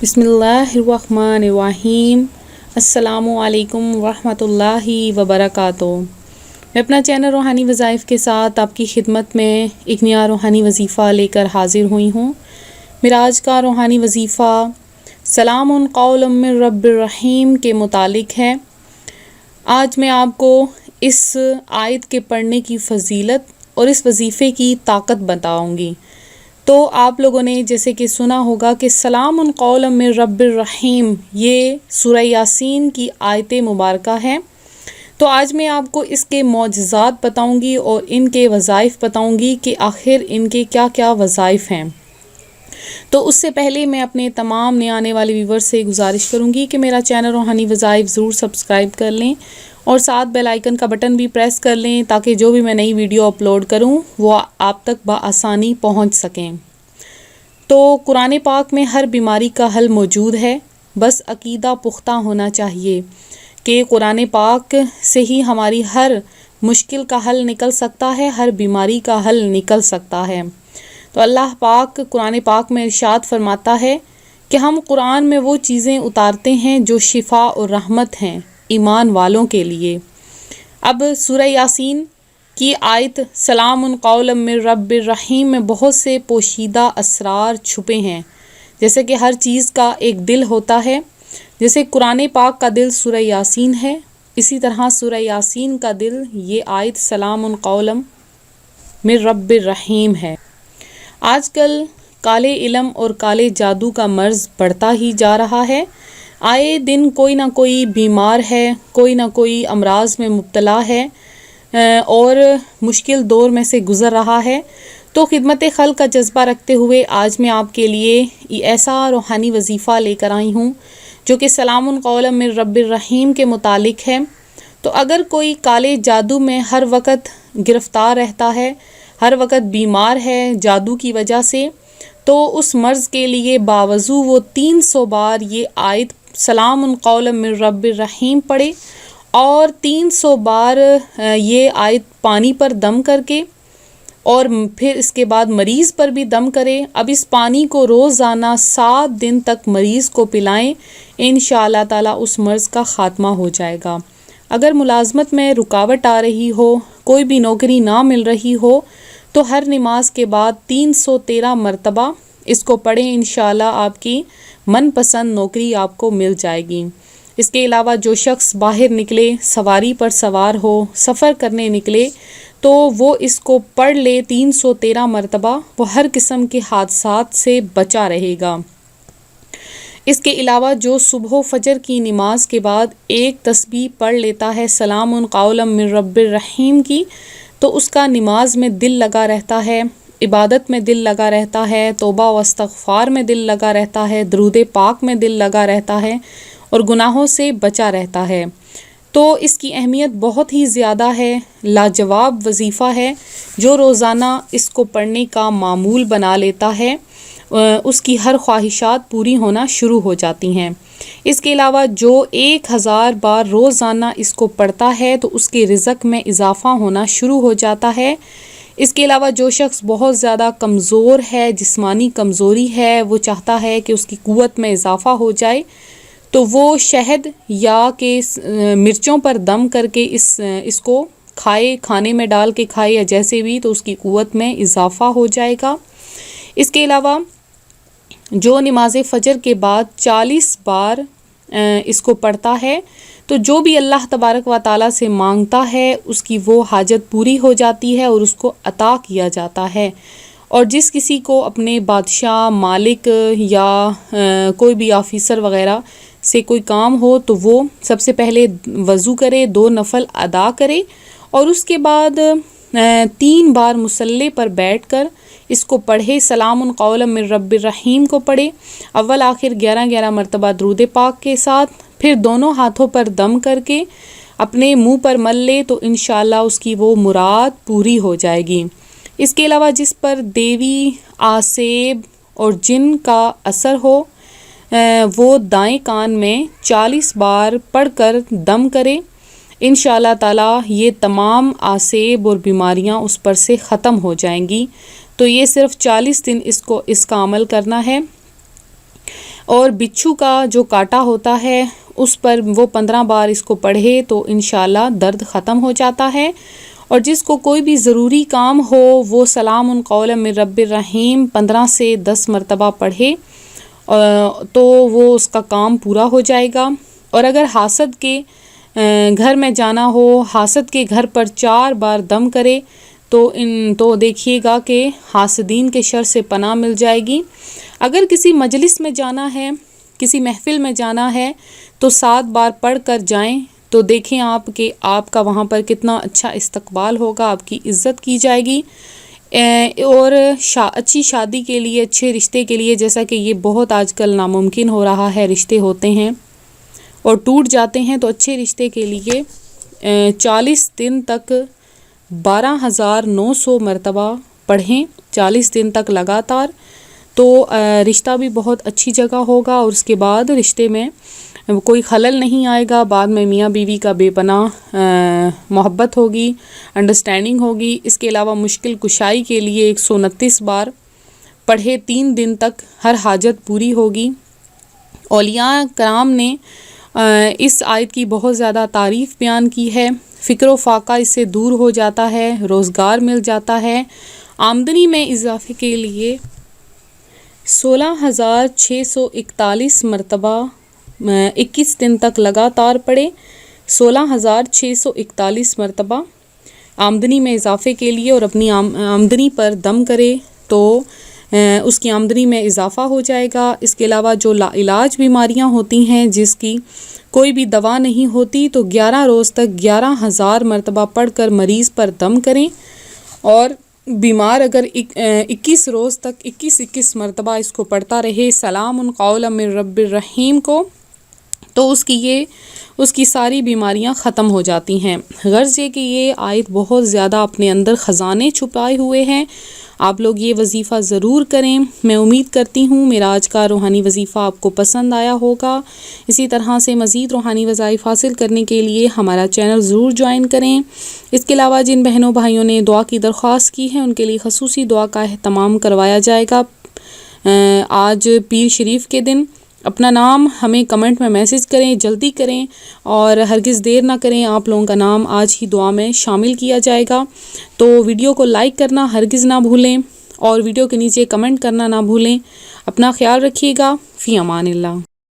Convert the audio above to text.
بسم اللہ الرحمن الرحیم۔ السلام علیکم ورحمۃ اللہ وبرکاتہ۔ میں اپنا چینل روحانی وظائف کے ساتھ آپ کی خدمت میں ایک نیا روحانی وظیفہ لے کر حاضر ہوئی ہوں۔ میرا آج کا روحانی وظیفہ سلام قول من رب الرحیم کے متعلق ہے۔ آج میں آپ کو اس آیت کے پڑھنے کی فضیلت اور اس وظیفے کی طاقت بتاؤں گی۔ تو آپ لوگوں نے جیسے کہ سنا ہوگا کہ سلام قول من رب الرحیم یہ سورہ یاسین کی آیت مبارکہ ہے۔ تو آج میں آپ کو اس کے معجزات بتاؤں گی اور ان کے وظائف بتاؤں گی کہ آخر ان کے کیا کیا وظائف ہیں۔ تو اس سے پہلے میں اپنے تمام نئے آنے والے ویورز سے گزارش کروں گی کہ میرا چینل روحانی وظائف ضرور سبسکرائب کر لیں اور ساتھ بیل آئیکن کا بٹن بھی پریس کر لیں تاکہ جو بھی میں نئی ویڈیو اپلوڈ کروں وہ آپ تک بآسانی پہنچ سکیں۔ تو قرآن پاک میں ہر بیماری کا حل موجود ہے، بس عقیدہ پختہ ہونا چاہیے کہ قرآن پاک سے ہی ہماری ہر مشکل کا حل نکل سکتا ہے، ہر بیماری کا حل نکل سکتا ہے۔ تو اللہ پاک قرآن پاک میں ارشاد فرماتا ہے کہ ہم قرآن میں وہ چیزیں اتارتے ہیں جو شفا اور رحمت ہیں ایمان والوں کے لیے۔ اب سورہ یاسین کی آیت سلام قول من رب الرحیم میں بہت سے پوشیدہ اسرار چھپے ہیں، جیسے کہ ہر چیز کا ایک دل ہوتا ہے۔ جیسے قرآن پاک کا دل سورہ یاسین ہے، اسی طرح سورہ یاسین کا دل یہ آیت سلام قول من رب الرحیم ہے۔ آج کل کالے علم اور کالے جادو کا مرض بڑھتا ہی جا رہا ہے۔ آئے دن کوئی نہ کوئی بیمار ہے، کوئی نہ کوئی امراض میں مبتلا ہے اور مشکل دور میں سے گزر رہا ہے۔ تو خدمت خلق کا جذبہ رکھتے ہوئے آج میں آپ کے لیے ایسا روحانی وظیفہ لے کر آئی ہوں جو کہ سلام قول من رب الرحیم کے متعلق ہے۔ تو اگر کوئی کالے جادو میں ہر وقت گرفتار رہتا ہے، ہر وقت بیمار ہے جادو کی وجہ سے، تو اس مرض کے لیے باوضو وہ 300 بار یہ آیت سلام قول من رب الرحیم پڑھے اور 300 بار یہ آیت پانی پر دم کر کے اور پھر اس کے بعد مریض پر بھی دم کرے۔ اب اس پانی کو روزانہ 7 دن تک مریض کو پلائیں، انشاءاللہ تعالی اس مرض کا خاتمہ ہو جائے گا۔ اگر ملازمت میں رکاوٹ آ رہی ہو، کوئی بھی نوکری نہ مل رہی ہو، تو ہر نماز کے بعد 313 مرتبہ اس کو پڑھیں، انشاءاللہ آپ کی من پسند نوکری آپ کو مل جائے گی۔ اس کے علاوہ جو شخص باہر نکلے، سواری پر سوار ہو، سفر کرنے نکلے، تو وہ اس کو پڑھ لے 313 مرتبہ، وہ ہر قسم کے حادثات سے بچا رہے گا۔ اس کے علاوہ جو صبح و فجر کی نماز کے بعد ایک تسبیح پڑھ لیتا ہے سلام قول من رب الرحیم کی، تو اس کا نماز میں دل لگا رہتا ہے، عبادت میں دل لگا رہتا ہے، توبہ و استغفار میں دل لگا رہتا ہے، درود پاک میں دل لگا رہتا ہے اور گناہوں سے بچا رہتا ہے۔ تو اس کی اہمیت بہت ہی زیادہ ہے، لاجواب وظیفہ ہے۔ جو روزانہ اس کو پڑھنے کا معمول بنا لیتا ہے اس کی ہر خواہشات پوری ہونا شروع ہو جاتی ہیں۔ اس کے علاوہ جو 1000 بار روزانہ اس کو پڑھتا ہے تو اس کے رزق میں اضافہ ہونا شروع ہو جاتا ہے۔ اس کے علاوہ جو شخص بہت زیادہ کمزور ہے، جسمانی کمزوری ہے، وہ چاہتا ہے کہ اس کی قوت میں اضافہ ہو جائے، تو وہ شہد یا کہ مرچوں پر دم کر کے اس کو کھائے، کھانے میں ڈال کے کھائے یا جیسے بھی، تو اس کی قوت میں اضافہ ہو جائے گا۔ اس کے علاوہ جو نماز فجر کے بعد 40 بار اس کو پڑھتا ہے، تو جو بھی اللہ تبارک و تعالیٰ سے مانگتا ہے اس کی وہ حاجت پوری ہو جاتی ہے اور اس کو عطا کیا جاتا ہے۔ اور جس کسی کو اپنے بادشاہ، مالک یا کوئی بھی آفیسر وغیرہ سے کوئی کام ہو تو وہ سب سے پہلے وضو کرے، 2 نفل ادا کرے اور اس کے بعد 3 بار مصلی پر بیٹھ کر اس کو پڑھے، سلام قول من رب الرحیم کو پڑھے، اول آخر 11 مرتبہ درود پاک کے ساتھ، پھر دونوں ہاتھوں پر دم کر کے اپنے منہ پر مل لے تو انشاءاللہ اس کی وہ مراد پوری ہو جائے گی۔ اس کے علاوہ جس پر دیوی، آسیب اور جن کا اثر ہو، وہ دائیں کان میں 40 بار پڑھ کر دم کرے، انشاءاللہ تعالی یہ تمام آسیب اور بیماریاں اس پر سے ختم ہو جائیں گی۔ تو یہ صرف 40 دن اس کا عمل کرنا ہے۔ اور بچھو کا جو کاٹا ہوتا ہے اس پر وہ 15 بار اس کو پڑھے تو انشاءاللہ درد ختم ہو جاتا ہے۔ اور جس کو کوئی بھی ضروری کام ہو وہ سلام قولا من رب الرحیم 15 سے 10 مرتبہ پڑھے تو وہ اس کا کام پورا ہو جائے گا۔ اور اگر حاسد کے گھر میں جانا ہو، حاسد کے گھر پر 4 بار دم کرے تو دیکھیے گا کہ حاسدین کے شر سے پناہ مل جائے گی۔ اگر کسی مجلس میں جانا ہے، کسی محفل میں جانا ہے تو 7 بار پڑھ کر جائیں تو دیکھیں آپ کہ آپ کا وہاں پر کتنا اچھا استقبال ہوگا، آپ کی عزت کی جائے گی۔ اور اچھی شادی کے لیے، اچھے رشتے کے لیے، جیسا کہ یہ بہت آج کل ناممکن ہو رہا ہے، رشتے ہوتے ہیں اور ٹوٹ جاتے ہیں، تو اچھے رشتے کے لیے 40 دن تک 12,900 مرتبہ پڑھیں، 40 دن تک لگاتار، تو رشتہ بھی بہت اچھی جگہ ہوگا اور اس کے بعد رشتے میں کوئی خلل نہیں آئے گا، بعد میں میاں بیوی کا بے پناہ محبت ہوگی، انڈرسٹینڈنگ ہوگی۔ اس کے علاوہ مشکل کشائی کے لیے 129 بار پڑھے، 3 دن تک ہر حاجت پوری ہوگی۔ اولیاء کرام نے اس آیت کی بہت زیادہ تعریف بیان کی ہے۔ فکر و فاقہ اس سے دور ہو جاتا ہے، روزگار مل جاتا ہے۔ آمدنی میں اضافے کے لیے 16,641 مرتبہ 21 دن تک لگاتار پڑھے، 16,641 مرتبہ آمدنی میں اضافے کے لیے، اور اپنی آمدنی پر دم کرے تو اس کی آمدنی میں اضافہ ہو جائے گا۔ اس کے علاوہ جو لا علاج بیماریاں ہوتی ہیں جس کی کوئی بھی دوا نہیں ہوتی تو 11 روز تک 11,000 مرتبہ پڑھ کر مریض پر دم کریں، اور بیمار اگر 21 روز تک 21 مرتبہ اس کو پڑھتا رہے سلام قولا من رب الرحیم کو، تو اس کی ساری بیماریاں ختم ہو جاتی ہیں۔ غرض یہ کہ یہ آیت بہت زیادہ اپنے اندر خزانے چھپائے ہوئے ہیں۔ آپ لوگ یہ وظیفہ ضرور کریں۔ میں امید کرتی ہوں میرا آج کا روحانی وظیفہ آپ کو پسند آیا ہوگا۔ اسی طرح سے مزید روحانی وظائف حاصل کرنے کے لیے ہمارا چینل ضرور جوائن کریں۔ اس کے علاوہ جن بہنوں بھائیوں نے دعا کی درخواست کی ہے ان کے لیے خصوصی دعا کا اہتمام کروایا جائے گا آج پیر شریف کے دن۔ اپنا نام ہمیں کمنٹ میں میسج کریں، جلدی کریں اور ہرگز دیر نہ کریں، آپ لوگوں کا نام آج ہی دعا میں شامل کیا جائے گا۔ تو ویڈیو کو لائک کرنا ہرگز نہ بھولیں اور ویڈیو کے نیچے کمنٹ کرنا نہ بھولیں۔ اپنا خیال رکھیے گا۔ فی امان اللہ۔